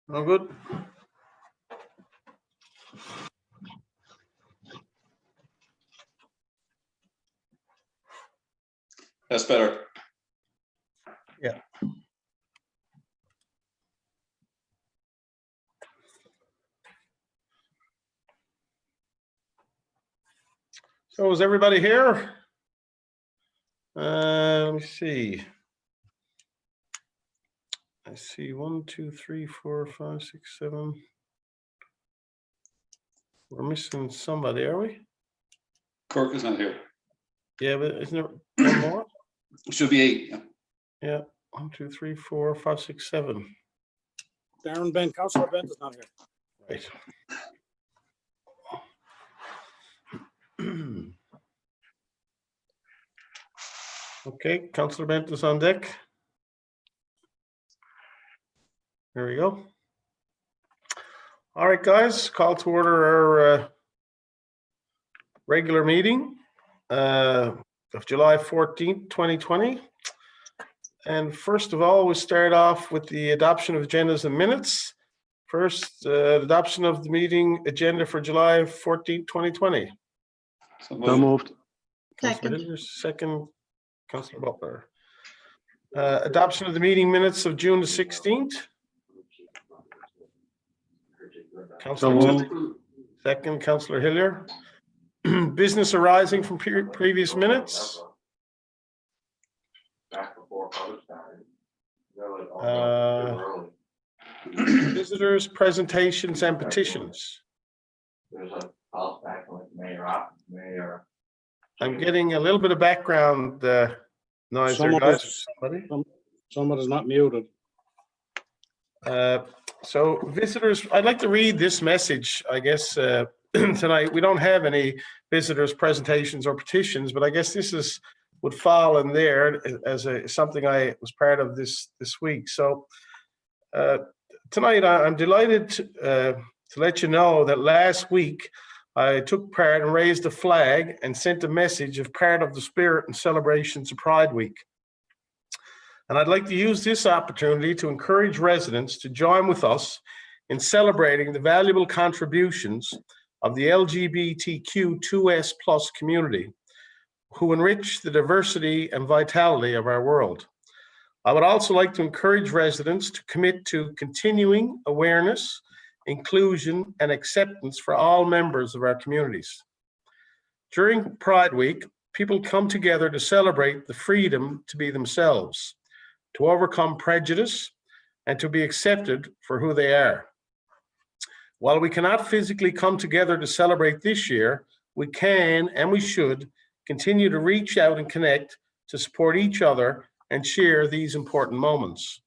No good. That's better. Yeah. So is everybody here? Let me see. I see 1, 2, 3, 4, 5, 6, 7. We're missing somebody, are we? Kirk is not here. Yeah, but isn't there one more? Should be 8. Yeah. Yeah, 1, 2, 3, 4, 5, 6, 7. Darren Ben, Councillor Ben is not here. Right. Okay, Councillor Bent is on deck. There we go. All right, guys, call to order our regular meeting of July 14th, 2020. And first of all, we start off with the adoption of agendas and minutes. First, adoption of the meeting agenda for July 14th, 2020. So So moved. Councillor Hiller, second, Councillor Butler. Adoption of the meeting minutes of June the 16th. Councillor Tilly, second, Councillor Hillier. Business arising from previous minutes. Visitors, presentations, and petitions. I'm getting a little bit of background noise there, guys. Someone is not muted. So visitors, I'd like to read this message, I guess, tonight. We don't have any visitors, presentations, or petitions, but I guess this would fall in there as something I was part of this week. So tonight I'm delighted to let you know that last week I took part and raised a flag and sent a message of part of the spirit and celebrations of Pride Week. And I'd like to use this opportunity to encourage residents to join with us in celebrating the valuable contributions of the LGBTQ2S+ community, who enrich the diversity and vitality of our world. I would also like to encourage residents to commit to continuing awareness, inclusion, and acceptance for all members of our communities. During Pride Week, people come together to celebrate the freedom to be themselves, to overcome prejudice, and to be accepted for who they are. While we cannot physically come together to celebrate this year, we can and we should continue to reach out and connect to support each other and share these important moments.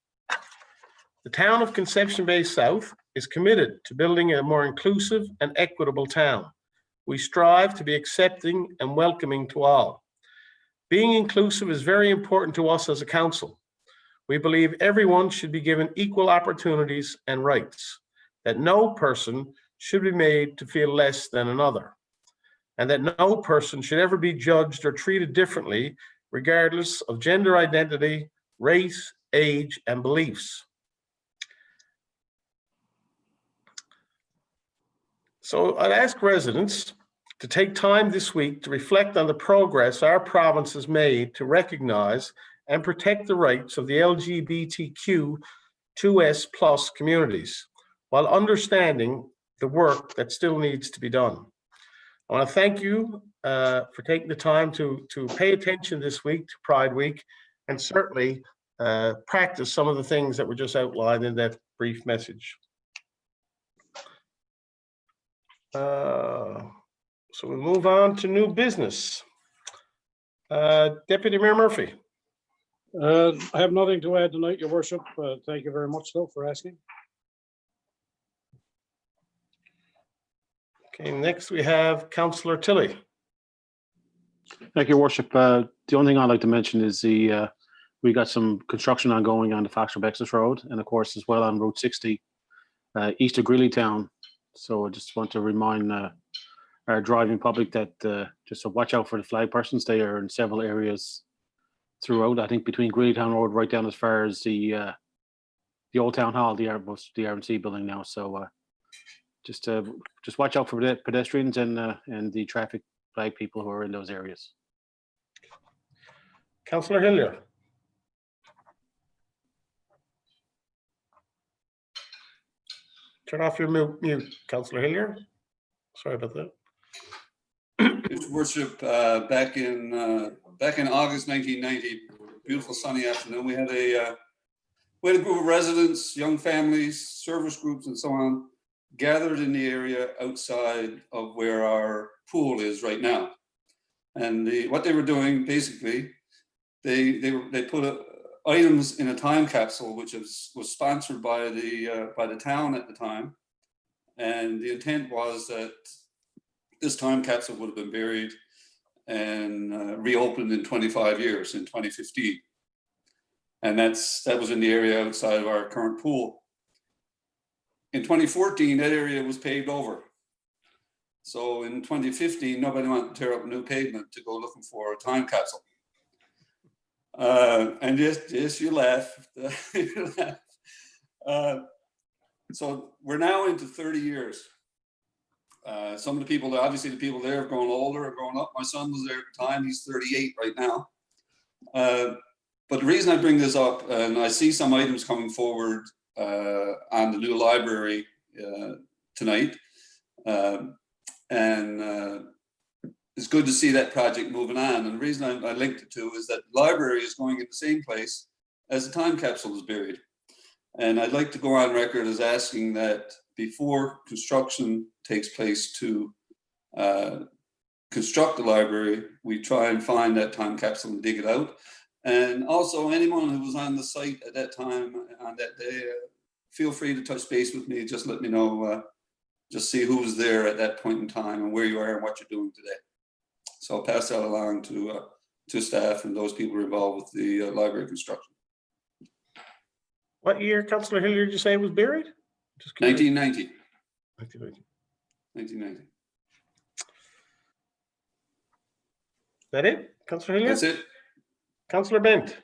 The town of Conception Bay South is committed to building a more inclusive and equitable town. We strive to be accepting and welcoming to all. Being inclusive is very important to us as a council. We believe everyone should be given equal opportunities and rights, that no person should be made to feel less than another, and that no person should ever be judged or treated differently regardless of gender identity, race, age, and beliefs. So I'd ask residents to take time this week to reflect on the progress our province has made to recognize and protect the rights of the LGBTQ2S+ communities, while understanding the work that still needs to be done. I want to thank you for taking the time to pay attention this week to Pride Week, and certainly practice some of the things that were just outlined in that brief message. So we move on to new business. Deputy Mayor Murphy. I have nothing to add tonight, Your Worship. Thank you very much, though, for asking. Okay, next we have Councillor Tilley. Thank you, Your Worship. The only thing I'd like to mention is we got some construction ongoing on the Foxford-Bexus Road, and of course as well on Route 60 east of Greeleytown. So I just want to remind our driving public that just to watch out for the flag persons. They are in several areas throughout. I think between Greeleytown Road right down as far as the old town hall, the RNC building now. So just watch out for the pedestrians and the traffic flag people who are in those areas. Councillor Hillier. Turn off your mute, Councillor Hillier. Sorry about that. Your Worship, back in August 1990, beautiful sunny afternoon, we had a group of residents, young families, service groups, and so on, gathered in the area outside of where our pool is right now. And what they were doing, basically, they put items in a time capsule, which was sponsored by the town at the time. And the intent was that this time capsule would have been buried and reopened in 25 years, in 2015. And that was in the area outside of our current pool. In 2014, that area was paved over. So in 2015, nobody wanted to tear up a new pavement to go looking for a time capsule. And yes, you laugh. You laugh. So we're now into 30 years. Some of the people, obviously the people there have grown older, have grown up. My son was there at the time, he's 38 right now. But the reason I bring this up, and I see some items coming forward on the new library tonight. It's good to see that project moving on. And the reason I linked it to is that the library is going in the same place as the time capsule is buried. And I'd like to go on record as asking that before construction takes place to construct the library, we try and find that time capsule and dig it out. And also anyone who was on the site at that time, on that day, feel free to touch base with me. Just let me know, just see who was there at that point in time and where you are and what you're doing today. So I'll pass that along to staff and those people involved with the library construction. What year, Councillor Hillier, did you say it was buried? 1990. 1990. 1990. Is that it, Councillor Hillier? That's it. Councillor Bent.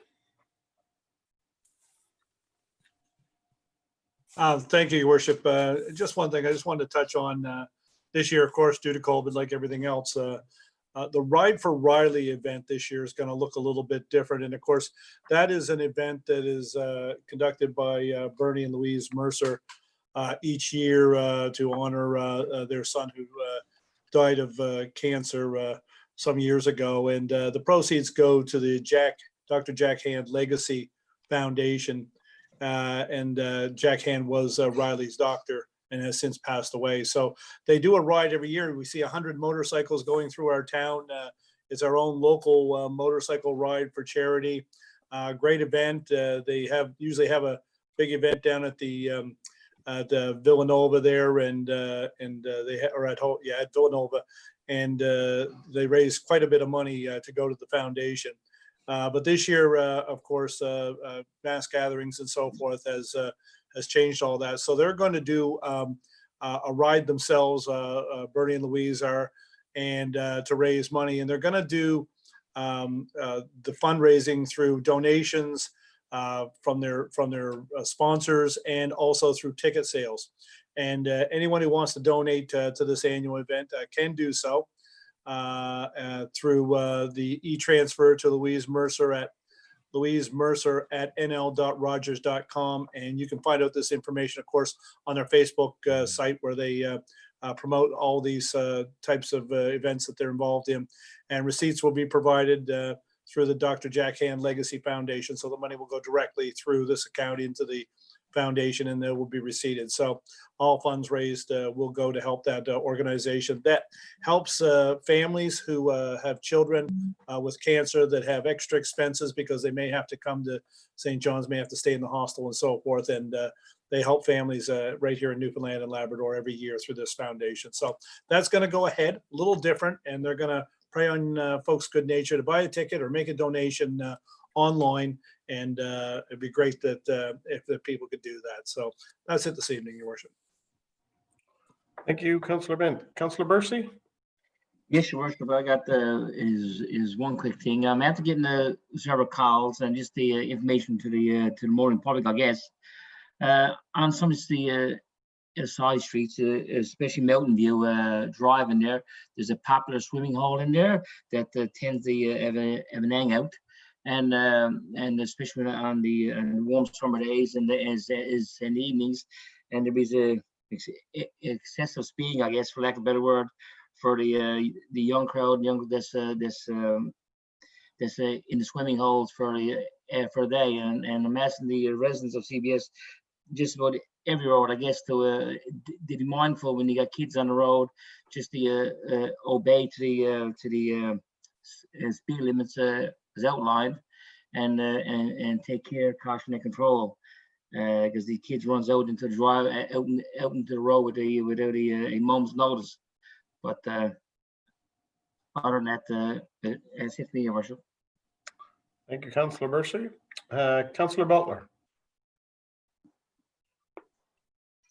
Thank you, Your Worship. Just one thing I just wanted to touch on this year, of course, due to COVID, like everything else, the Ride for Riley event this year is going to look a little bit different. And of course, that is an event that is conducted by Bernie and Louise Mercer each year to honor their son who died of cancer some years ago. And the proceeds go to the Dr. Jack Hand Legacy Foundation. Jack Hand was Riley's doctor and has since passed away. So they do a ride every year. We see 100 motorcycles going through our town. It's our own local motorcycle ride for charity. Great event. They usually have a big event down at the Villanova there, and they are at Villanova, and they raise quite a bit of money to go to the foundation. But this year, of course, mass gatherings and so forth has changed all that. So they're going to do a ride themselves, Bernie and Louise are, and to raise money. And they're going to do the fundraising through donations from their sponsors and also through ticket sales. And anyone who wants to donate to this annual event can do so through the e-transfer to Louise Mercer at nl.rogers.com. And you can find out this information, of course, on their Facebook site, where they promote all these types of events that they're involved in. And receipts will be provided through the Dr. Jack Hand Legacy Foundation. So the money will go directly through this account into the foundation, and they will be receipted. So all funds raised will go to help that organization that helps families who have children with cancer that have extra expenses because they may have to come to St. John's, may have to stay in the hospital and so forth. And they help families right here in Newfoundland and Labrador every year through this foundation. So that's going to go ahead, a little different, and they're going to pray on folks' good nature to buy a ticket or make a donation online. And it'd be great that if the people could do that. So that's it this evening, Your Worship. Thank you, Councillor Bent. Councillor Bursey? Yes, Your Worship, I got is one quick thing. I'm after getting several calls and just the information to the morning public, I guess. On some of the side streets, especially Mountain View Drive in there, there's a popular swimming hole in there that tends to have an hangout, and especially on the warm summer days and in the evenings, and there is a excessive speeding, I guess, for lack of a better word, for the young crowd, that's in the swimming holes for a day, and I'm asking the residents of CBS just about every road, I guess, to be mindful when you got kids on the road, just to obey to the speed limits as outlined, and take care, caution, and control, because the kids runs out into the drive, out into the road without a moment's notice. But other than that, that's it for me, Your Worship. Thank you, Councillor Bursey. Councillor Butler?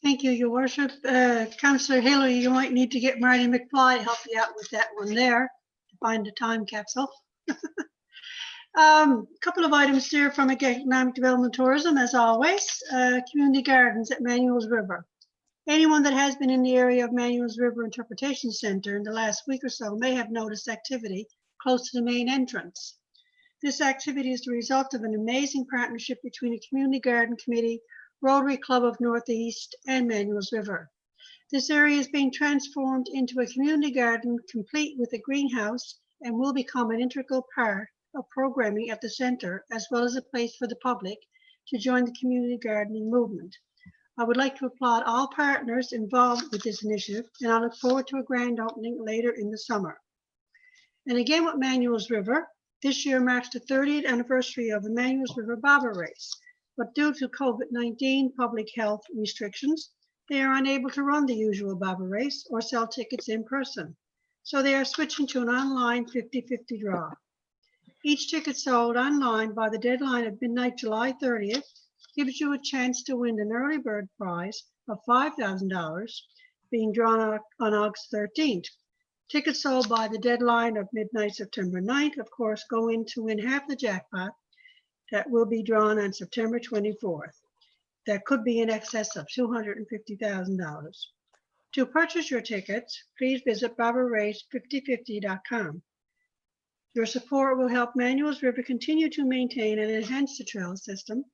Thank you, Your Worship. Councillor Hillary, you might need to get Marty McFly to help you out with that one there, to find the time capsule. Couple of items here from Economic Development Tourism, as always. Community gardens at Manuel's River. Anyone that has been in the area of Manuel's River Interpretation Center in the last week or so may have noticed activity close to the main entrance. This activity is the result of an amazing partnership between a community garden committee, Rotary Club of Northeast, and Manuel's River. This area is being transformed into a community garden complete with a greenhouse and will become an integral part of programming at the center, as well as a place for the public to join the community gardening movement. I would like to applaud all partners involved with this initiative, and I look forward to a grand opening later in the summer. And again with Manuel's River, this year marks the 30th anniversary of the Manuel's River Bobber Race, but due to COVID-19 public health restrictions, they are unable to run the usual Bobber Race or sell tickets in person. So they are switching to an online 50-50 draw. Each ticket sold online by the deadline of midnight July 30th gives you a chance to win an early bird prize of $5,000 being drawn on August 13th. Tickets sold by the deadline of midnight September 9th, of course, go in to win half the jackpot that will be drawn on September 24th. That could be in excess of $250,000. To purchase your tickets, please visit bobberrace5050.com. Your support will help Manuel's River continue to maintain and enhance the trail system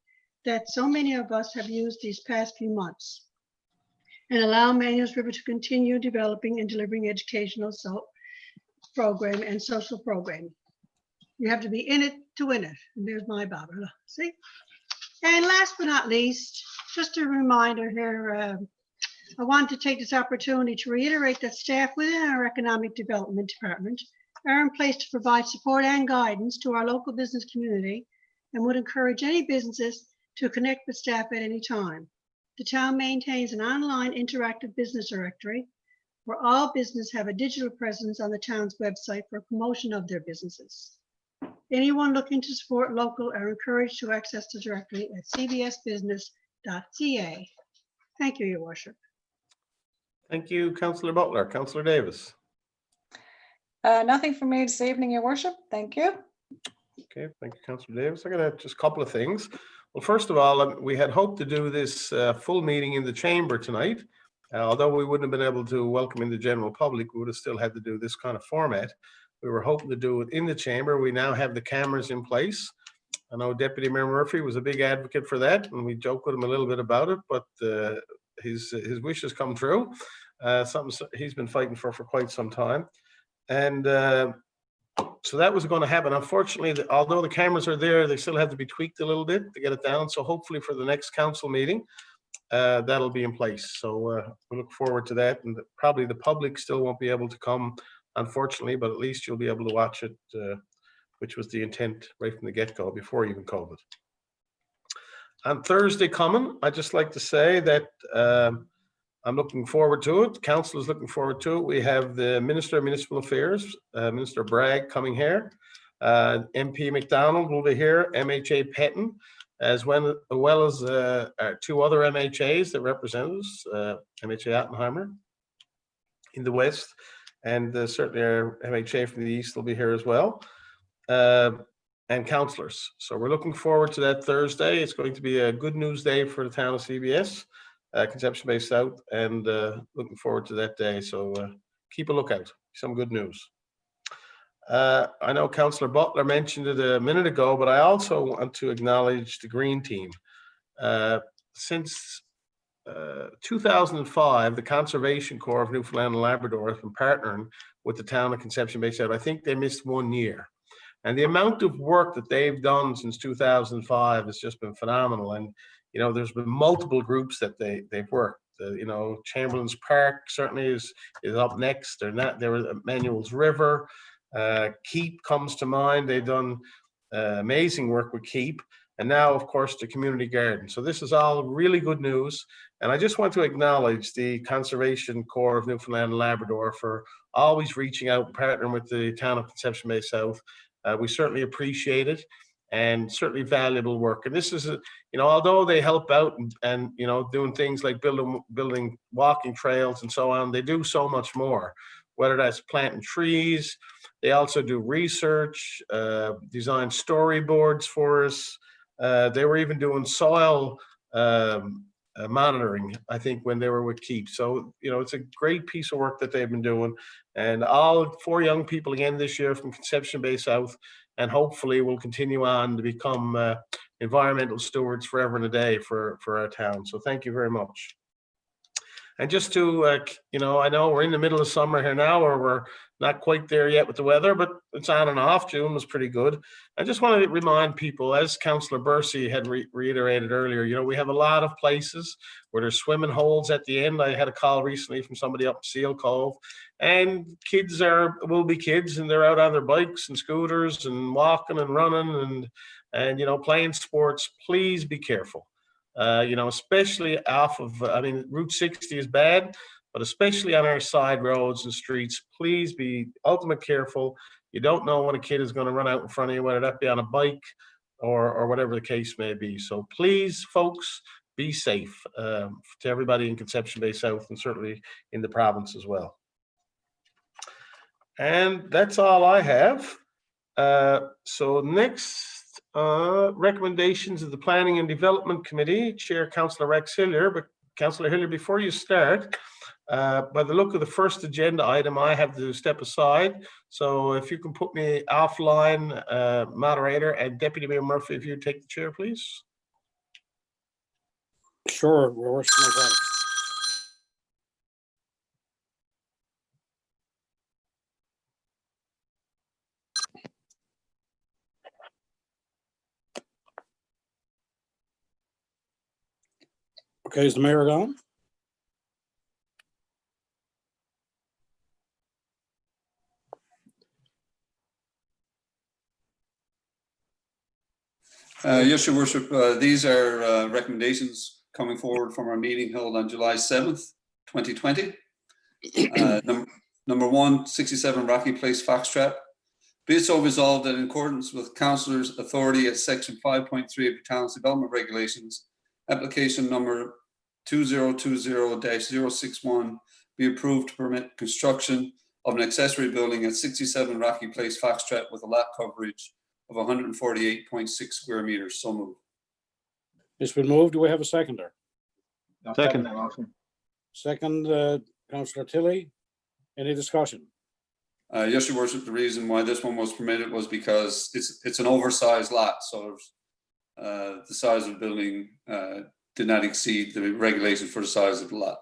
that so many of us have used these past few months, and allow Manuel's River to continue developing and delivering educational program and social programming. You have to be in it to win it. And there's my bobber, see? And last but not least, just a reminder here, I want to take this opportunity to reiterate that staff within our Economic Development Department are in place to provide support and guidance to our local business community, and would encourage any businesses to connect with staff at any time. The town maintains an online interactive business directory where all businesses have a digital presence on the town's website for promotion of their businesses. Anyone looking to support local are encouraged to access the directory at cbsbusiness.ca. Thank you, Your Worship. Thank you, Councillor Butler. Councillor Davis? Nothing from me this evening, Your Worship. Thank you. Okay, thank you, Councillor Davis. I got just a couple of things. Well, first of all, we had hoped to do this full meeting in the chamber tonight. Although we wouldn't have been able to welcome in the general public, we would have still had to do this kind of format. We were hoping to do it in the chamber. We now have the cameras in place. I know Deputy Mayor Murphy was a big advocate for that, and we joked with him a little bit about it, but his wishes come true. Something he's been fighting for quite some time. And So that was going to happen. Unfortunately, although the cameras are there, they still have to be tweaked a little bit to get it down. So hopefully for the next council meeting, that'll be in place. So we look forward to that. And probably the public still won't be able to come, unfortunately, but at least you'll be able to watch it, which was the intent right from the get-go before even COVID. On Thursday coming, I'd just like to say that I'm looking forward to it. Council is looking forward to it. We have the Minister of Municipal Affairs, Minister Bragg, coming here. MP McDonald will be here, MHA Petton, as well as our two other MHAs that represent us, MHA Oppenheimer in the west, and certainly our MHA from the east will be here as well, and councillors. So we're looking forward to that Thursday. It's going to be a good news day for the town of CBS. Conception Bay South, and looking forward to that day. So keep a lookout. Some good news. I know Councillor Butler mentioned it a minute ago, but I also want to acknowledge the Green Team. Since 2005, the Conservation Corps of Newfoundland and Labrador has been partnering with the town of Conception Bay South. I think they missed 1 year. And the amount of work that they've done since 2005 has just been phenomenal. And you know, there's been multiple groups that they've worked. You know, Chamberlain's Park certainly is up next. They're not. There was Manuel's River. Keep comes to mind. They've done amazing work with Keep, and now, of course, the community garden. So this is all really good news. And I just want to acknowledge the Conservation Corps of Newfoundland and Labrador for always reaching out and partnering with the town of Conception Bay South. We certainly appreciate it, and certainly valuable work. And this is, you know, although they help out and you know, doing things like building walking trails and so on, they do so much more, whether that's planting trees. They also do research, design storyboards for us. They were even doing soil monitoring, I think, when they were with Keep. So, you know, it's a great piece of work that they've been doing. And all 4 young people again this year from Conception Bay South, and hopefully we'll continue on to become environmental stewards forever and a day for our town. So thank you very much. And just to, you know, I know we're in the middle of summer here now, or we're not quite there yet with the weather, but it's on and off. June was pretty good. I just want to remind people, as Councillor Bursey had reiterated earlier, you know, we have a lot of places where there's swimming holes at the end. I had a call recently from somebody up in Seal Cove, and kids will be kids, and they're out on their bikes and scooters and walking and running and you know, playing sports. Please be careful. You know, especially off of, I mean, Route 60 is bad, but especially on our side roads and streets, please be ultimate careful. You don't know when a kid is going to run out in front of you, whether that be on a bike or whatever the case may be. So please, folks, be safe to everybody in Conception Bay South, and certainly in the province as well. And that's all I have. So next, recommendations of the Planning and Development Committee, Chair Councillor Rex Hillier. But Councillor Hillier, before you start, by the look of the first agenda item, I have to step aside. So if you can put me offline, moderator, and Deputy Mayor Murphy, if you take the chair, please. Sure, Your Worship, no problem. Okay, is the mayor gone? Yes, Your Worship, these are recommendations coming forward from our meeting held on July 7th, 2020. Number 1, 67 Rocky Place, Foxtrap. Be it so resolved that in accordance with Councillor's authority at section 5.3 of the Town's Development Regulations, application number 2020-061 be approved to permit construction of an accessory building at 67 Rocky Place, Foxtrap with a lot coverage of 148.6 square meters. So moved. It's been moved. Do we have a seconder? Second. Second, Councillor Tilley. Any discussion? Yes, Your Worship, the reason why this one was permitted was because it's an oversized lot. So the size of the building did not exceed the regulations for the size of the lot.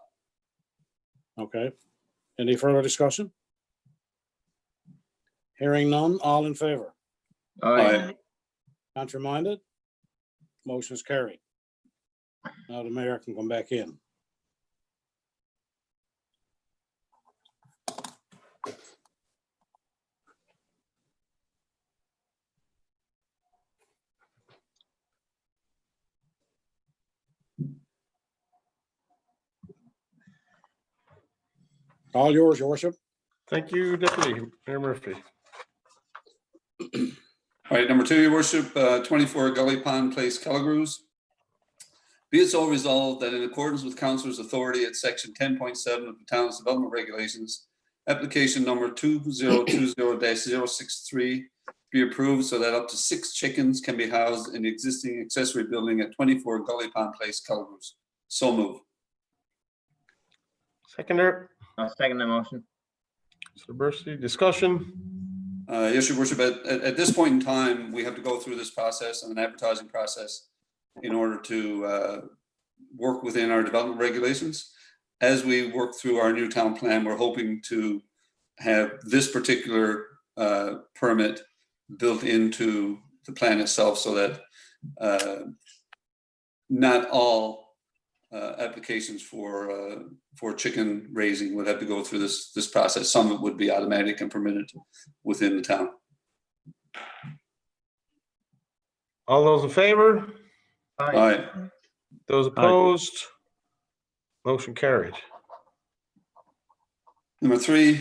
Okay. Any further discussion? Hearing none, all in favor? Aye. Contrary minded? Motion is carried. Now the mayor can come back in. All yours, your worship. Thank you, Deputy Mayor Murphy. All right, number 2, your worship, 24 Gully Pond Place, Kelligrews. Be it so resolved that in accordance with councilor's authority at section 10.7 of the town's development regulations, application number 2020-063 be approved so that up to 6 chickens can be housed in the existing accessory building at 24 Gully Pond Place, Kelligrews. So move. Seconder, I'll second the motion. Mr. Bursey, discussion? Yes, your worship, at this point in time, we have to go through this process and an advertising process in order to work within our development regulations. As we work through our new town plan, we're hoping to have this particular permit built into the plan itself so that not all applications for chicken raising would have to go through this process. Some of it would be automatic and permitted within the town. All those in favor? Aye. Those opposed? Motion carried. Number 3,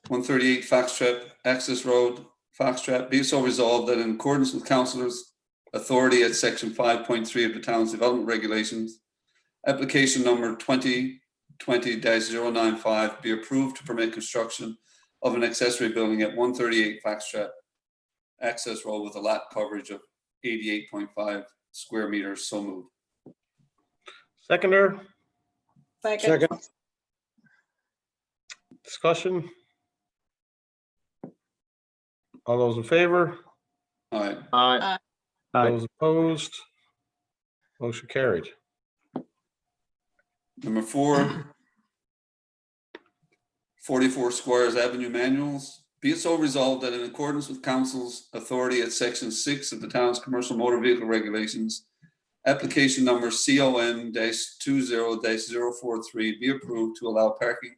138 Foxtrap Access Road, Foxtrap. Be it so resolved that in accordance with councilor's authority at section 5.3 of the town's development regulations, application number 2020-095 be approved to permit construction of an accessory building at 138 Foxtrap Access Road with a lot coverage of 88.5 square meters. So moved. Seconder, Second. discussion? All those in favor? Aye. Aye. Aye. Those opposed? Motion carried. Number 4, 44 Squires Avenue manuals. Be it so resolved that in accordance with council's authority at section 6 of the town's commercial motor vehicle regulations, application number CON-20-043 be approved to allow parking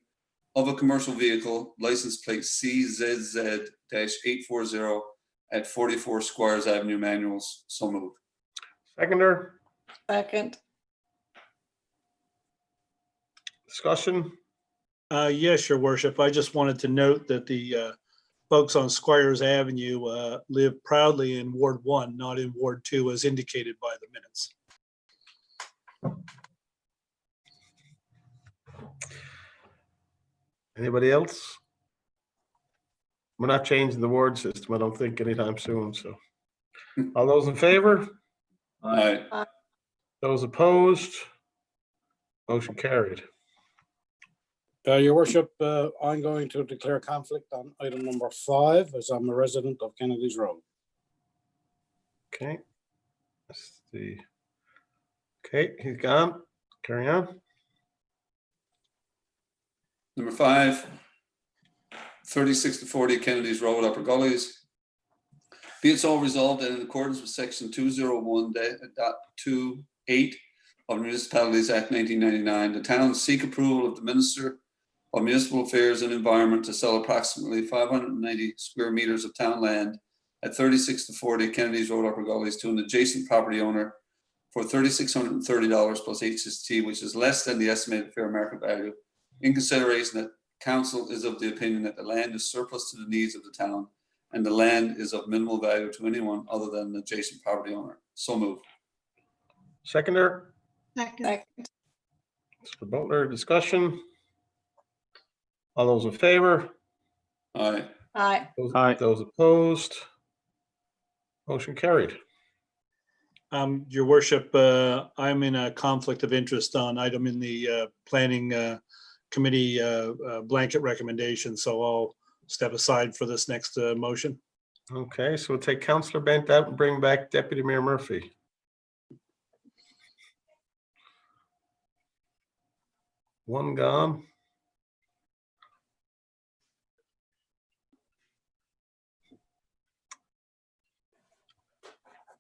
of a commercial vehicle license plate CZZ-840 at 44 Squires Avenue manuals. So moved. Seconder, Second. discussion? Yes, your worship. I just wanted to note that the folks on Squires Avenue live proudly in Ward 1, not in Ward 2, as indicated by the minutes. Anybody else? We're not changing the ward system, I don't think, anytime soon, so. All those in favor? Aye. Those opposed? Motion carried. Your worship, I'm going to declare conflict on item number 5 as I'm a resident of Kennedy's Road. Okay. That's the, okay, he's gone. Carry on. Number 5, 36-40 Kennedy's Road, Upper Gullies. Be it so resolved that in accordance with section 201.28 of Municipalities Act 1999, the town seek approval of the Minister of Municipal Affairs and Environment to sell approximately 590 square meters of town land at 36-40 Kennedy's Road, Upper Gullies to an adjacent property owner for $3,630 plus HST, which is less than the estimated fair market value, in consideration that council is of the opinion that the land is surplus to the needs of the town and the land is of minimal value to anyone other than the adjacent property owner. So moved. Seconder, Second. Second. Mr. Butler, discussion? All those in favor? Aye. Aye. Aye. Those opposed? Motion carried. Your worship, I'm in a conflict of interest on item in the planning committee blanket recommendation, so I'll step aside for this next motion. Okay, so we'll take Councillor Bent out and bring back Deputy Mayor Murphy. One gone.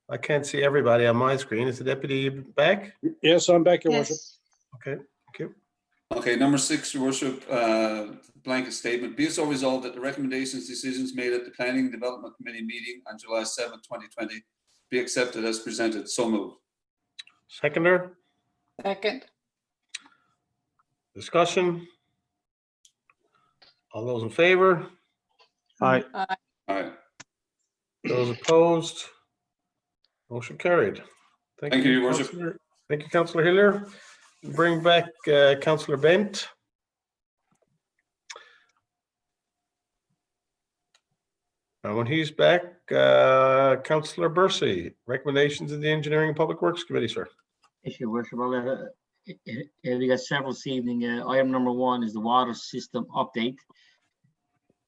I can't see everybody on my screen. Is the deputy back? Yes, I'm back, Your Worship. Yes. Okay, thank you. Okay, number 6, Your Worship, blanket statement. Be it so resolved that the recommendations, decisions made at the Planning and Development Committee meeting on July 7th, 2020 be accepted as presented. So moved. Seconder, Second. discussion? All those in favor? Aye. All right. Those opposed? Motion carried. Thank you, Your Worship. Councillor. Thank you, Councillor Hiller. Bring back Councillor Bent. And when he's back, Councillor Bursey, recommendations of the Engineering and Public Works Committee, sir. Yes, Your Worship. Well, we got several this evening. Item number 1 is the water system update.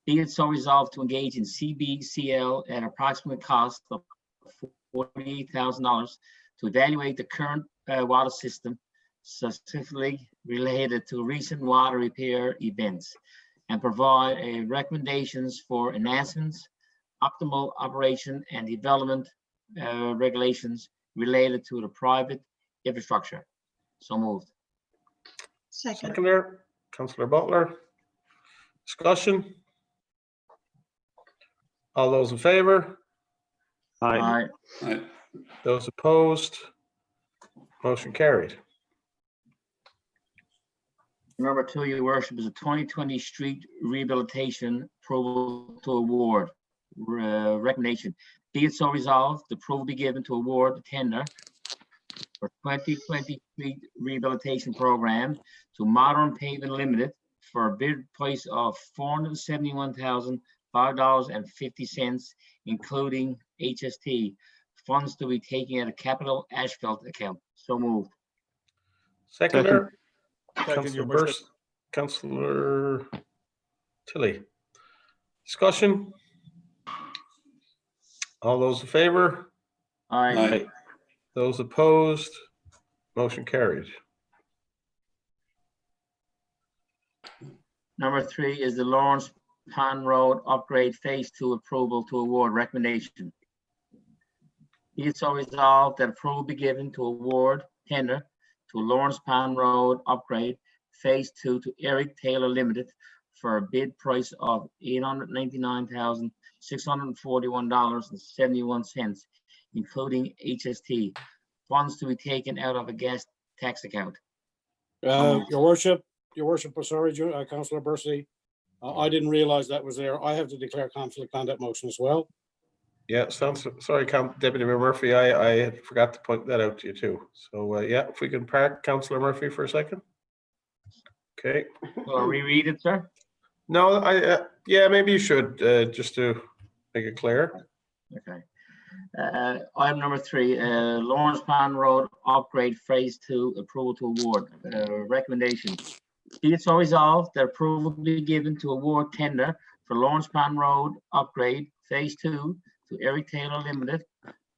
Be it so resolved to engage in CBCL at approximate cost of $48,000 to evaluate the current water system, specifically related to recent water repair events, and provide recommendations for enhancements, optimal operation, and development regulations related to the private infrastructure. So moved. Second. Seconder, Councillor Butler. Discussion? All those in favor? Aye. Aye. All right. Those opposed? Motion carried. Number 2, Your Worship, is a 2020 street rehabilitation approval to award. Recommendation. Be it so resolved, the approval be given to award the tender for 2020 street rehabilitation program to Modern Paving Limited for a bid price of $471,005.50, including HST. Funds to be taken at a capital asphalt account. So moved. Seconder, Second, Your Councillor Worship. Burst, Councillor Tilly. Discussion? All those in favor? Aye. Aye. Those opposed? Motion carried. Number 3 is the Lawrence Pond Road Upgrade Phase 2 approval to award. Recommendation. Be it so resolved that approval be given to award tender to Lawrence Pond Road Upgrade Phase 2 to Eric Taylor Limited for a bid price of $899,641.71, including HST. Funds to be taken out of a gas tax account. Your Worship, sorry, Councillor Bursey. I didn't realize that was there. I have to declare conflict on that motion as well. Yeah, sounds, sorry, Deputy Mayor Murphy, I had forgot to point that out to you too. So, yeah, if we can park Councillor Murphy for a second. Okay. Will I reread it, sir? No, yeah, maybe you should, just to make it clear. Okay. Item number 3, Lawrence Pond Road Upgrade Phase 2 approval to award. Recommendation. Be it so resolved that approval be given to award tender for Lawrence Pond Road Upgrade Phase 2 to Eric Taylor Limited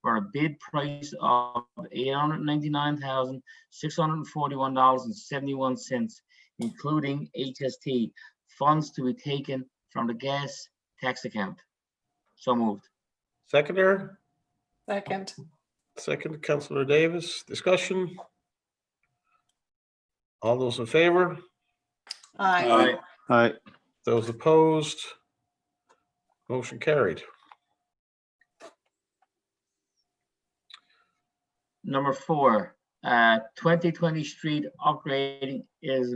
for a bid price of $899,641.71, including HST. Funds to be taken from the gas tax account. So moved. Seconder, Second. second, Councillor Davis. Discussion? All those in favor? Aye. Aye. Aye. Those opposed? Motion carried. Number 4, 2020 street upgrading is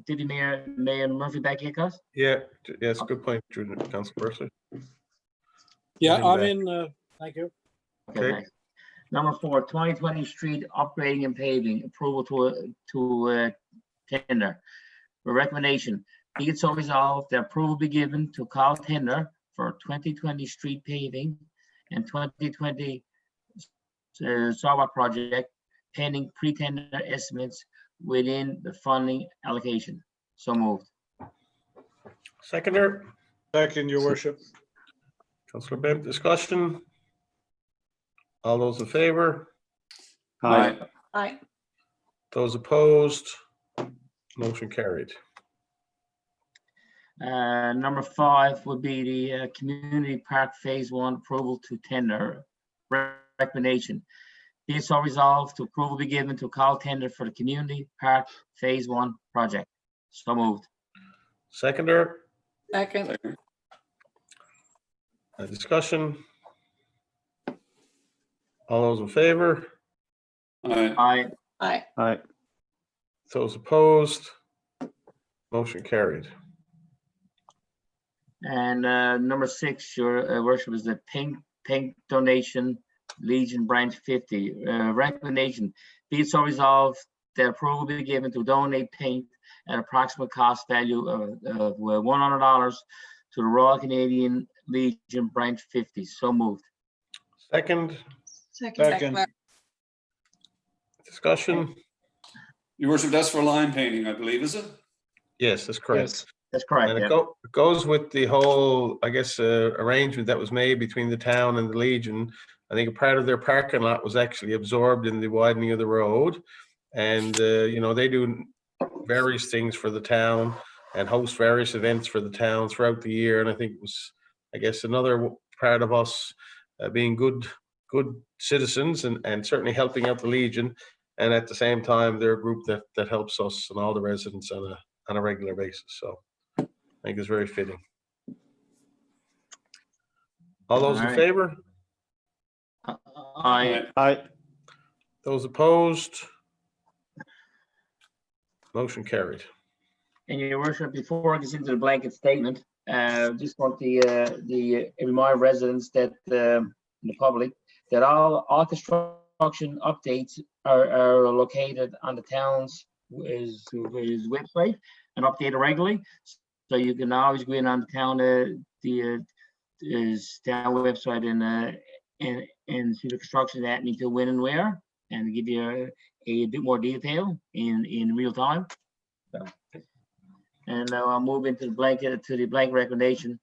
Deputy Mayor Murphy back here, cuz? Yeah, yes, good point, Councillor Bursey. Yeah, Moving I'm back. in, thank you. Okay. Thanks. Number 4, 2020 street upgrading and paving approval to tender. The recommendation, be it so resolved that approval be given to call tender for 2020 street paving and 2020 sidewalk project pending pre-tender estimates within the funding allocation. So moved. Seconder, Second, Your Worship. Councillor Bent. Discussion? All those in favor? Aye. Aye. Those opposed? Motion carried. Number 5 would be the Community Park Phase 1 approval to tender. recommendation. Be it so resolved to approval be given to call tender for the community park phase 1 project. So moved. Seconder, Second. discussion. All those in favor? Aye. Aye. Aye. Aye. Those opposed? Motion carried. And number 6, your worship, is the paint donation Legion Branch 50. Recommendation, be it so resolved that approval be given to donate paint at approximate cost value of $100 to the Royal Canadian Legion Branch 50. So moved. Second, Second. Second. discussion. Your worship, that's for line painting, I believe, is it? Yes, that's correct. Yes. That's correct. And Yeah. it goes with the whole, I guess, arrangement that was made between the town and the Legion. I think a part of their parking lot was actually absorbed in the widening of the road. And, they do various things for the town and host various events for the town throughout the year. And I think it was, I guess, another part of us being good citizens and certainly helping out the Legion. And at the same time, they're a group that helps us and all the residents on a regular basis. So I think it's very fitting. All those in All right. favor? Aye. Aye. Those opposed? Motion carried. And your worship, before I get into the blanket statement, just want the remind residents that the public that all construction updates are located on the town's website and updated regularly. So you can always go in on the town town website and see the construction happening to when and where, and give you a bit more detail in real time. So, and now I'll move into the blank recommendation.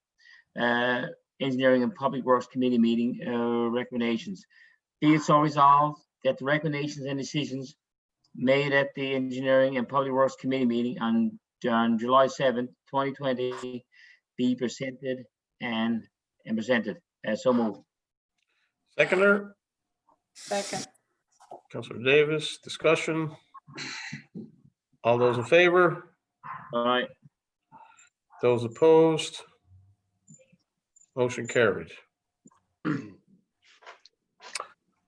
Engineering and Public Works Committee meeting recommendations. Be it so resolved that the recommendations and decisions made at the Engineering and Public Works Committee meeting on July 7th, 2020 be presented and presented. So moved. Seconder, Second. Councillor Davis, discussion. All those in favor? All right. Those opposed? Motion carried.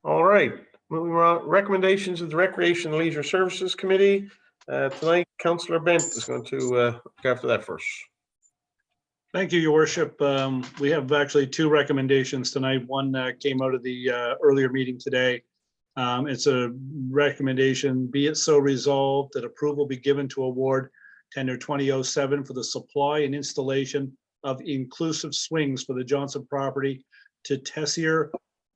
All right, moving on, recommendations of the Recreation and Leisure Services Committee. Tonight, Councillor Bent is going to look after that first. Thank you, your worship. We have actually 2 recommendations tonight. One came out of the earlier meeting today. It's a recommendation, be it so resolved that approval be given to award tender 2007 for the supply and installation of inclusive swings for the Johnson property to Tessier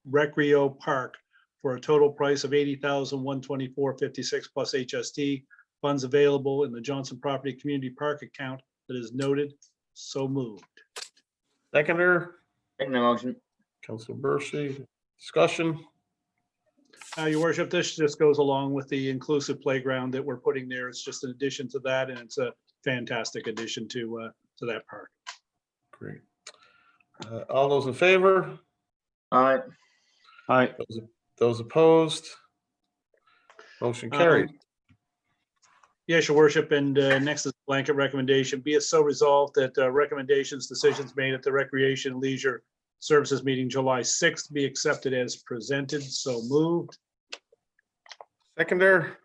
Recreo Park for a total price of $80,124.56 plus HST. Funds available in the Johnson Property Community Park account that is noted. So moved. Seconder, Second the motion. Councillor Bursey, discussion. Your worship, this just goes along with the inclusive playground that we're putting there. It's just an addition to that, and it's a fantastic addition to that park. Great. All those in favor? All right. Aye. Those opposed? Motion carried. Yes, your worship, and next is blanket recommendation. Be it so resolved that recommendations, decisions made at the Recreation and Leisure Services meeting July 6th be accepted as presented. So moved. Seconder,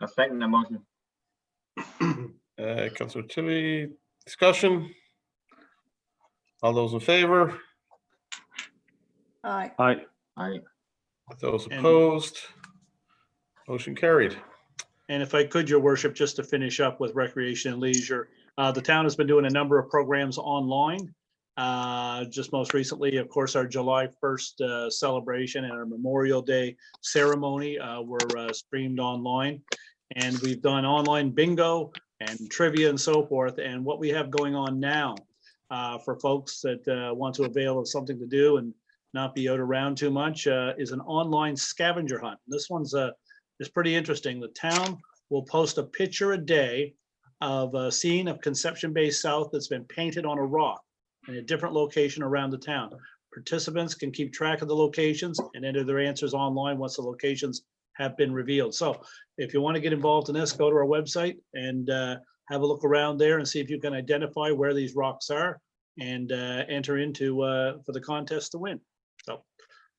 I second the motion. Councillor Tilly, discussion. All those in favor? Aye. Aye. Aye. Those opposed? Motion carried. And if I could, your worship, just to finish up with Recreation and Leisure, the town has been doing a number of programs online. Just most recently, of course, our July 1st celebration and our Memorial Day ceremony were streamed online. And we've done online bingo and trivia and so forth. And what we have going on now for folks that want to avail of something to do and not be out around too much is an online scavenger hunt. This one's is pretty interesting. The town will post a picture a day of a scene of Conception Bay South that's been painted on a rock in a different location around the town. participants can keep track of the locations and enter their answers online once the locations have been revealed. So if you want to get involved in this, go to our website and have a look around there and see if you can identify where these rocks are and enter into for the contest to win. So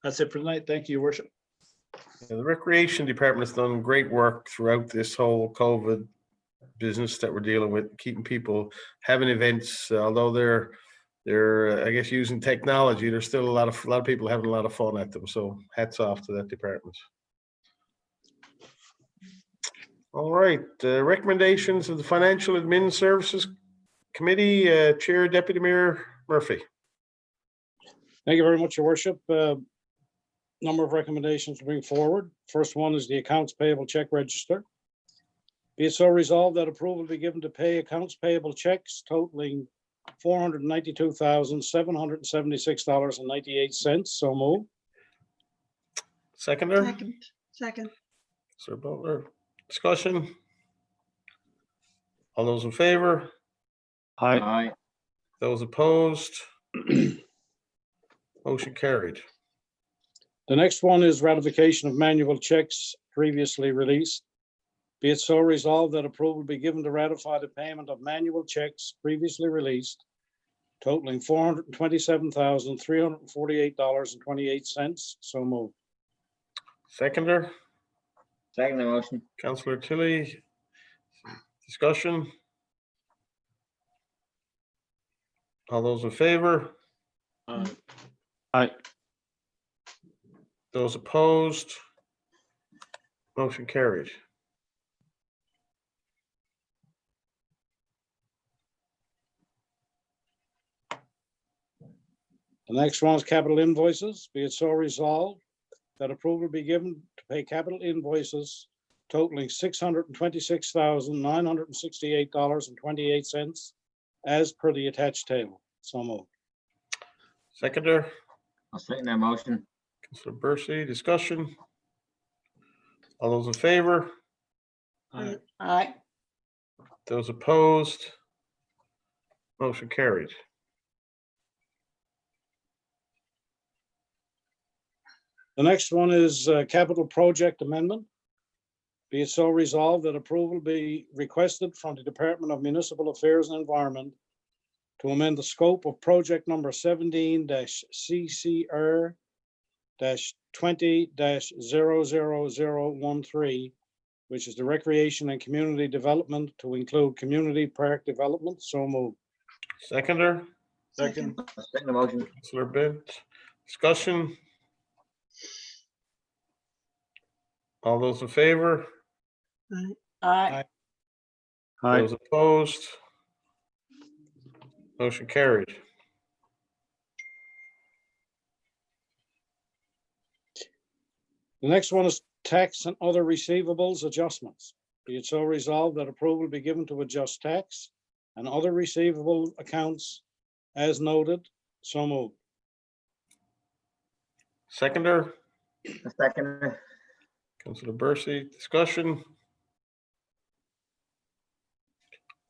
that's it for tonight. Thank you, Your Worship. Yeah, the Recreation Department has done great work throughout this whole COVID business that we're dealing with, keeping people having events. Although they're I guess using technology, there's still a lot of people having a lot of fun at them. So hats off to that department. All right, recommendations of the Financial Admin Services Committee, Chair Deputy Mayor Murphy. Thank you very much, Your Worship. Number of recommendations to bring forward. First one is the accounts payable check register. Be it so resolved that approval be given to pay accounts payable checks totaling $492,776.98. So move. Seconder, Second. Sir Butler. Discussion. All those in favor? Aye. Aye. Those opposed? Motion carried. The next one is ratification of manual checks previously released. Be it so resolved that approval be given to ratify the payment of manual checks previously released totaling $427,348.28. So moved. Seconder, Second the motion. Councillor Tilly. Discussion. All those in favor? Aye. Those opposed? Motion carried. The next one is capital invoices. Be it so resolved that approval be given to pay capital invoices totaling $626,968.28 as per the attached table. So moved. Seconder, I'll second that motion. Councillor Bercy. Discussion. All those in favor? Aye. Those opposed? Motion carried. The next one is capital project amendment. Be it so resolved that approval be requested from the Department of Municipal Affairs and Environment to amend the scope of project number 17-CCR-20-00013, which is the Recreation and Community Development, to include community park development. So moved. Seconder, Second. I'll second the motion. Councillor Bent. Discussion. All those in favor? Aye. Aye. Those opposed? Motion carried. The next one is tax and other receivables adjustments. Be it so resolved that approval be given to adjust tax and other receivable accounts as noted. So moved. Seconder, I'll second it. Councillor Bercy. Discussion.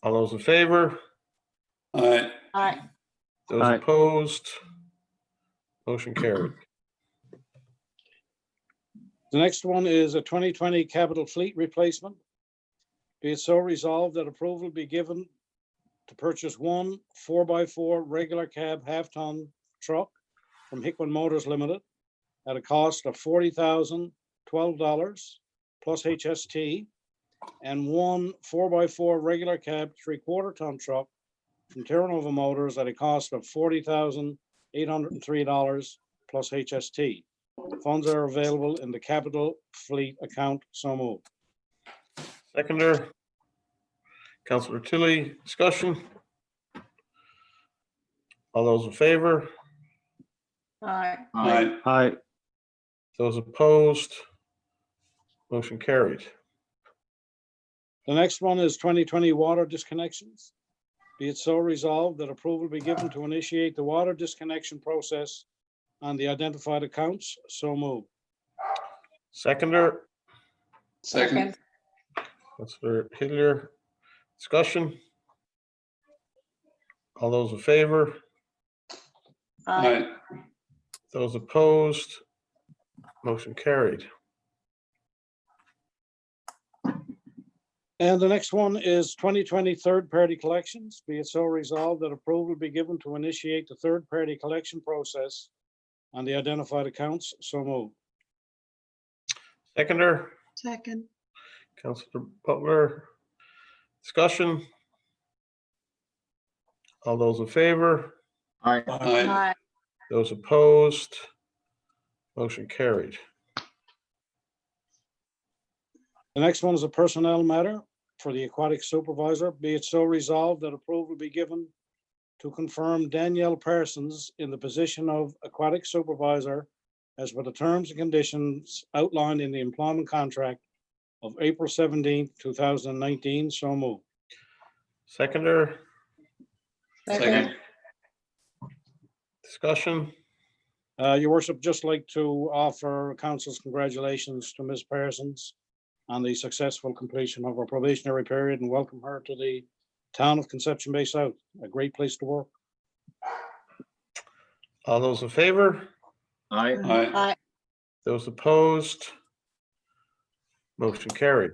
All those in favor? Aye. Aye. Those Aye. opposed? Motion carried. The next one is a 2020 capital fleet replacement. Be it so resolved that approval be given to purchase one 4x4 regular cab half-ton truck from Hickman Motors Limited at a cost of $40,012 plus HST, and one 4x4 regular cab 3/4 ton truck from Terra Nova Motors at a cost of $40,803 plus HST. Funds are available in the capital fleet account. So moved. Seconder, Councillor Tilly. Discussion. All those in favor? Aye. Aye. Aye. Those opposed? Motion carried. The next one is 2020 water disconnections. Be it so resolved that approval be given to initiate the water disconnection process on the identified accounts. So moved. Seconder, Second. Councillor Hillier. Discussion. All those in favor? Aye. Those opposed, motion carried. And the next one is 2020 third-party collections. Be it so resolved that approval be given to initiate the third-party collection process on the identified accounts. So moved. Seconder, second, Councillor Butler. Discussion? All those in favor? Aye. Aye. Aye. Those opposed? Motion carried. The next one is a personnel matter for the Aquatic Supervisor. Be it so resolved that approval be given to confirm Danielle Parsons in the position of Aquatic Supervisor as per the terms and conditions outlined in the employment contract of April 17th, 2019. So moved. Seconder, Second. discussion? Your worship, just like to offer council's congratulations to Ms. Parsons on the successful completion of her probationary period and welcome her to the town of Conception Bay South. A great place to work. All those in favor? Aye. Aye. Aye. Those opposed? Motion carried.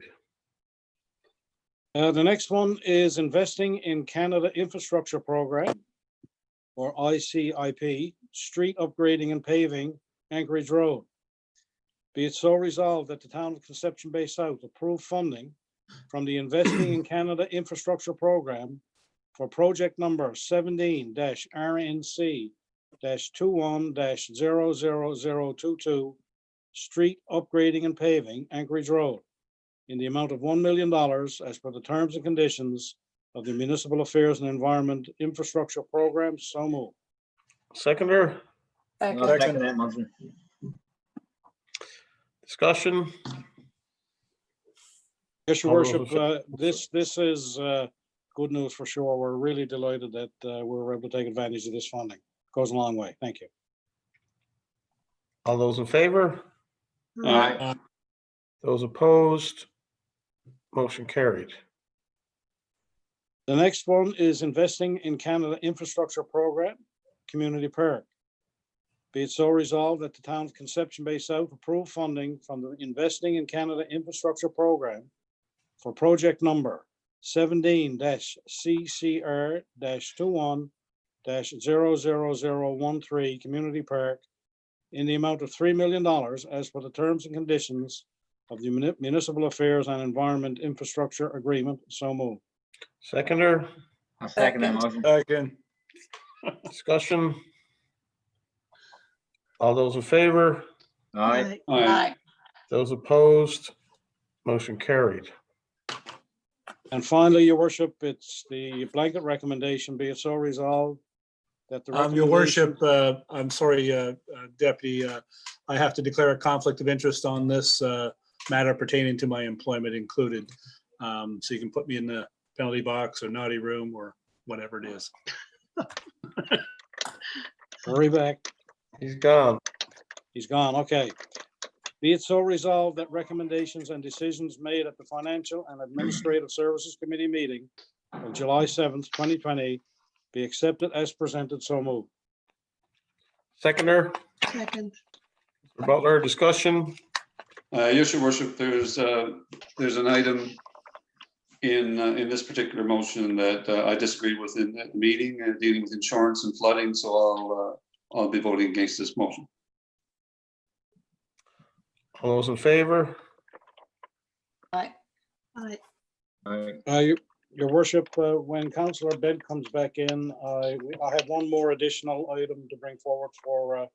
The next one is Investing in Canada Infrastructure Program, or ICIP, street upgrading and paving, Anchorage Road. Be it so resolved that the town of Conception Bay South approve funding from the Investing in Canada Infrastructure Program for project number 17-RNC-21-00022, street upgrading and paving, Anchorage Road, in the amount of $1 million as per the terms and conditions of the Municipal Affairs and Environment Infrastructure Program. So moved. Seconder, Second. I'll second that motion. discussion? Yes, your All those worship, this is good news for sure. We're really delighted that we were able to take advantage of this funding. Goes a long way. Thank you. All those in favor? Aye. Those opposed? Motion carried. The next one is Investing in Canada Infrastructure Program, Community Park. Be it so resolved that the town of Conception Bay South approve funding from the Investing in Canada Infrastructure Program for project number 17-CCR-21-00013 Community Park in the amount of $3 million as per the terms and conditions of the Municipal Affairs and Environment Infrastructure Agreement. So moved. Seconder, I'll second that motion. Second. discussion? All those in favor? Aye. Aye. Aye. Those opposed? Motion carried. And finally, your worship, it's the blanket recommendation, be it so resolved that the Your recommendation. worship, I'm sorry, Deputy, I have to declare a conflict of interest on this matter pertaining to my employment included. So you can put me in the penalty box or naughty room or whatever it is. Hurry back. He's gone. He's gone. Okay. Be it so resolved that recommendations and decisions made at the Financial and Administrative Services Committee meeting of July 7th, 2020 be accepted as presented. So moved. Seconder, second, Butler, discussion? Yes, your worship, there's an item in this particular motion that I disagreed with in that meeting, dealing with insurance and flooding, so I'll be voting against this motion. All those in favor? Aye. aye, Aye. Your worship, when Councillor Bent comes back in, I have one more additional item to bring forward for,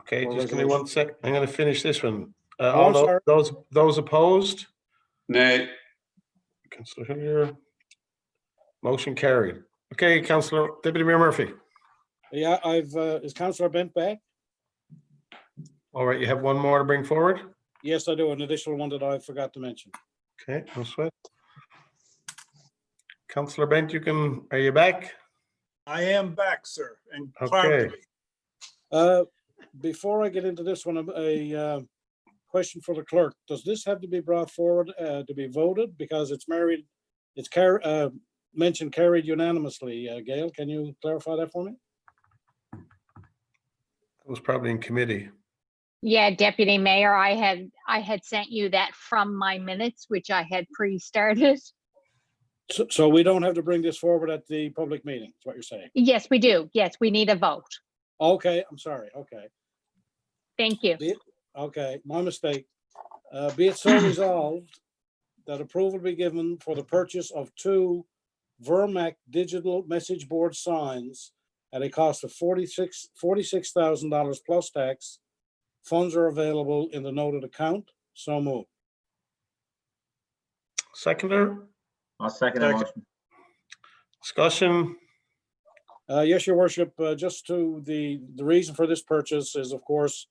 Okay, For just give me 1 sec. I'm gonna finish this one. Oh, All I'm sorry. those opposed? Nay. Councillor Hillier. Motion carried. Okay, Councillor Deputy Mayor Murphy. yeah, is Councillor Bent back? All right, you have one more to bring forward? Yes, I do. An additional one that I forgot to mention. Okay, no sweat. Councillor Bent, are you back? I am back, sir, and Okay. proud to be. Before I get into this one, a question for the clerk. Does this have to be brought forward to be voted? Because it's mentioned carried unanimously. Gail, can you clarify that for me? It was probably in committee. Yeah, Deputy Mayor, I had sent you that from my minutes, which I had pre-started. So we don't have to bring this forward at the public meeting, is what you're saying? Yes, we do. Yes, we need a vote. Okay, I'm sorry. Okay. Thank you. Okay, my mistake. Be it so resolved that approval be given for the purchase of 2 Vermac digital message board signs at a cost of $46,000 plus tax. Funds are available in the noted account. So moved. Seconder, I'll second the Second. motion. discussion. Yes, your worship, just to the reason for this purchase is, of course,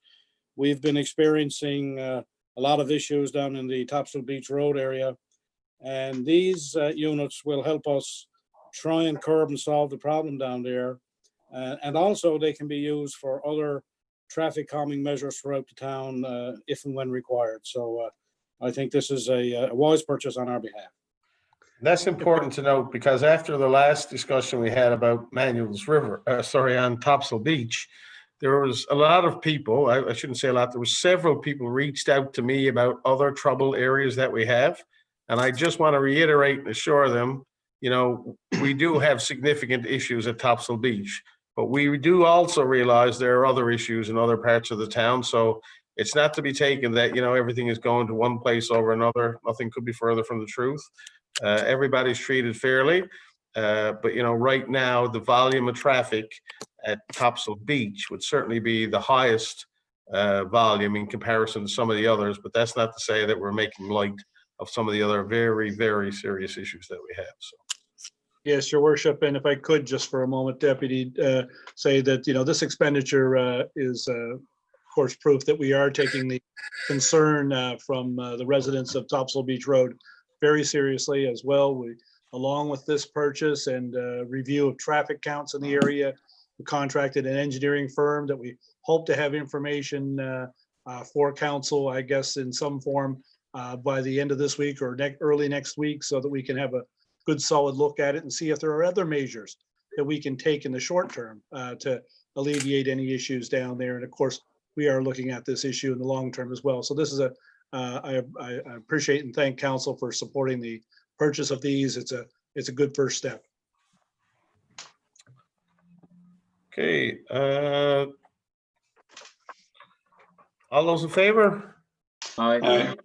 we've been experiencing a lot of issues down in the Topsail Beach Road area. And these units will help us try and curb and solve the problem down there. And also they can be used for other traffic calming measures throughout the town if and when required. So I think this is a wise purchase on our behalf. That's important to note because after the last discussion we had about Manuel's River, on Topsail Beach, there was a lot of people, I shouldn't say a lot, there were several people reached out to me about other trouble areas that we have. And I just want to reiterate and assure them, you know, we do have significant issues at Topsail Beach, but we do also realize there are other issues in other parts of the town. So it's not to be taken that, you know, everything is going to one place over another. Nothing could be further from the truth. Everybody's treated fairly. But, you know, right now, the volume of traffic at Topsail Beach would certainly be the highest volume in comparison to some of the others. But that's not to say that we're making light of some of the other very, very serious issues that we have. So. Yes, your worship, and if I could just for a moment, Deputy, say that, you know, this expenditure is, of course, proof that we are taking the concern from the residents of Topsail Beach Road very seriously as well. We, along with this purchase and review of traffic counts in the area, we contracted an engineering firm that we hope to have information for council, I guess, in some form by the end of this week or early next week, so that we can have a good solid look at it and see if there are other measures that we can take in the short term to alleviate any issues down there. And of course, we are looking at this issue in the long term as well. So this is I appreciate and thank council for supporting the purchase of these. It's a good first step. Okay. All those in favor? Aye.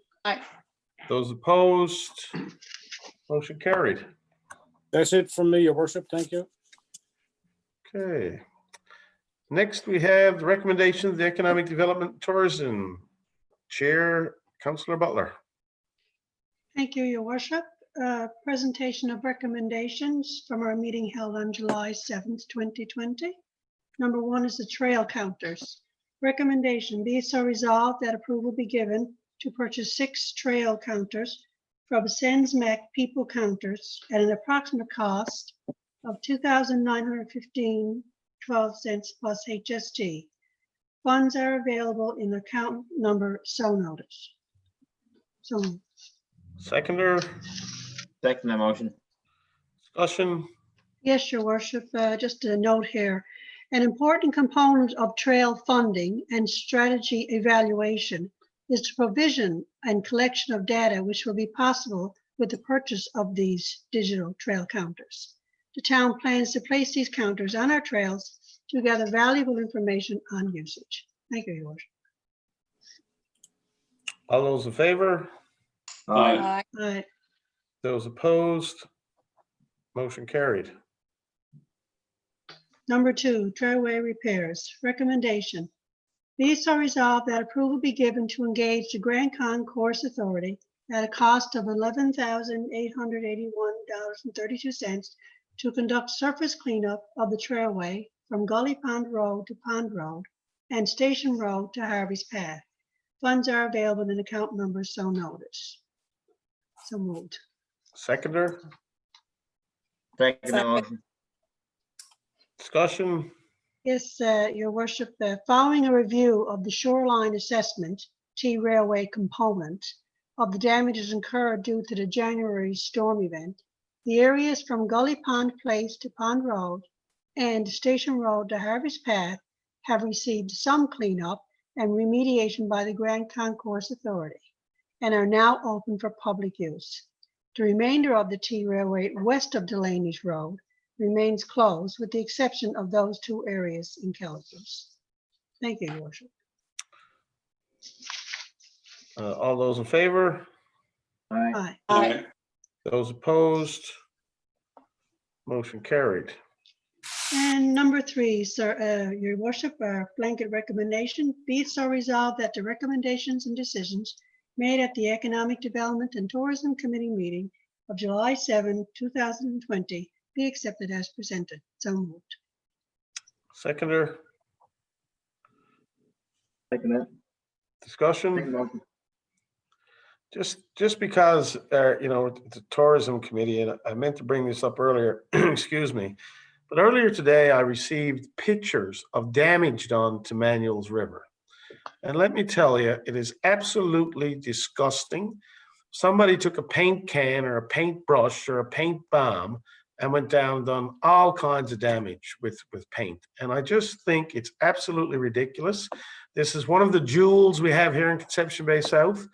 Those opposed? Motion carried. That's it from me, your worship. Thank you. Okay. Next, we have the recommendation of the Economic Development Tourism Chair, Councillor Butler. Thank you, your worship. Presentation of recommendations from our meeting held on July 7th, 2020. Number 1 is the trail counters. Recommendation, be it so resolved that approval be given to purchase 6 trail counters from SENSMAC People Counters at an approximate cost of $2,915.12 plus HST. Funds are available in account number so notice. So Seconder, Second the motion. discussion. yes, your worship, just a note here. An important component of trail funding and strategy evaluation is the provision and collection of data which will be possible with the purchase of these digital trail counters. The town plans to place these counters on our trails to gather valuable information on usage. Thank you, your worship. All those in favor? Aye. Aye. Those opposed? Motion carried. Number 2, Trailway repairs. Recommendation. Be it so resolved that approval be given to engage the Grand Concourse Authority at a cost of $11,881.32 to conduct surface cleanup of the Trailway from Gully Pond Road to Pond Road and Station Road to Harvey's Path. Funds are available in account number so notice. So moved. Seconder, Second the motion. discussion. Yes, your worship, following a review of the shoreline assessment, T-Railway component of the damages incurred due to the January storm event, the areas from Gully Pond Place to Pond Road and Station Road to Harvey's Path have received some cleanup and remediation by the Grand Concourse Authority and are now open for public use. The remainder of the T Railway west of Delaney's Road remains closed with the exception of those 2 areas in Calabasas. Thank you, Your Worship. All those in favor? Aye. Aye. Those opposed? Motion carried. And number 3, sir, Your Worship, our blanket recommendation, be it so resolved that the recommendations and decisions made at the Economic Development and Tourism Committee meeting of July 7, 2020 be accepted as presented. So moved. Seconder, Second that. discussion? Second motion. Just because, you know, the tourism committee, and I meant to bring this up earlier, excuse me, but earlier today I received pictures of damage done to Manuel's River. And let me tell you, it is absolutely disgusting. Somebody took a paint can or a paintbrush or a paint bomb and went down and done all kinds of damage with paint. And I just think it's absolutely ridiculous. This is one of the jewels we have here in Conception Bay South.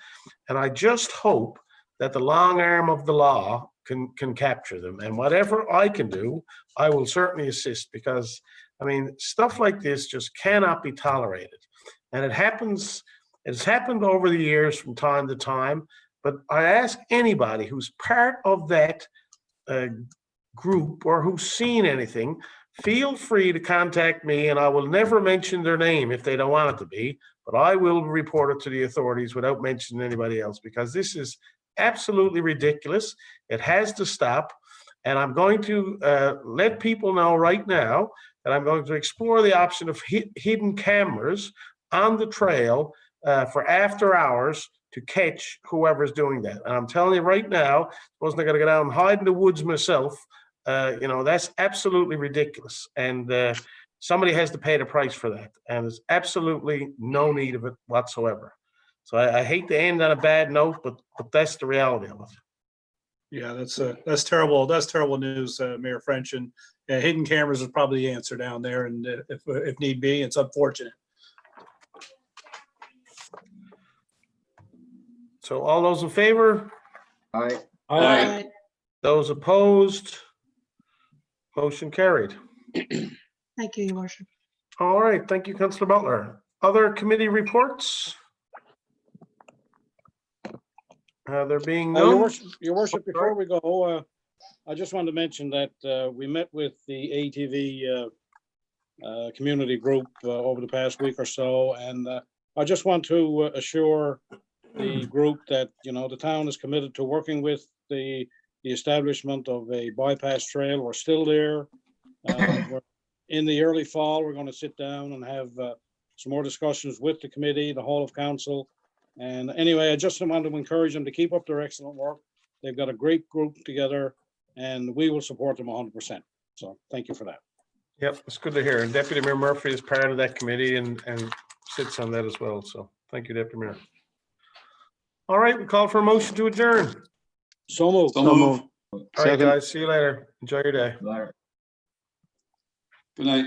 And I just hope that the long arm of the law can capture them. And whatever I can do, I will certainly assist, because, I mean, stuff like this just cannot be tolerated. And it has happened over the years from time to time. But I ask anybody who's part of that group or who's seen anything, feel free to contact me, and I will never mention their name if they don't want it to be, but I will report it to the authorities without mentioning anybody else, because this is absolutely ridiculous. It has to stop. And I'm going to let people know right now that I'm going to explore the option of hidden cameras on the trail for after hours to catch whoever's doing that. And I'm telling you right now, wasn't I going to go down and hide in the woods myself? You know, that's absolutely ridiculous. And somebody has to pay the price for that. And there's absolutely no need of it whatsoever. So I hate to end on a bad note, but that's the reality of it. Yeah, that's terrible. That's terrible news, Mayor French. And hidden cameras is probably the answer down there. And if need be, it's unfortunate. So all those in favor? Aye. Aye. Those opposed? Motion carried. Thank you, Your Worship. All right, thank you, Councillor Butler. Other committee reports? There being Your none? Worship, before we go, I just wanted to mention that we met with the ATV community group over the past week or so, and I just want to assure the group that, you know, the town is committed to working with the establishment of a bypass trail. We're still there. We're in the early fall, we're going to sit down and have some more discussions with the committee, the whole of council. And anyway, I just wanted to encourage them to keep up their excellent work. They've got a great group together, and we will support them 100%. So thank you for that. Yep, it's good to hear. And Deputy Mayor Murphy is part of that committee and sits on that as well. So thank you, Deputy Mayor. All right, we call for a motion to adjourn. So moved. So move. All right, guys, see you later. Enjoy your day. Aye. Good night.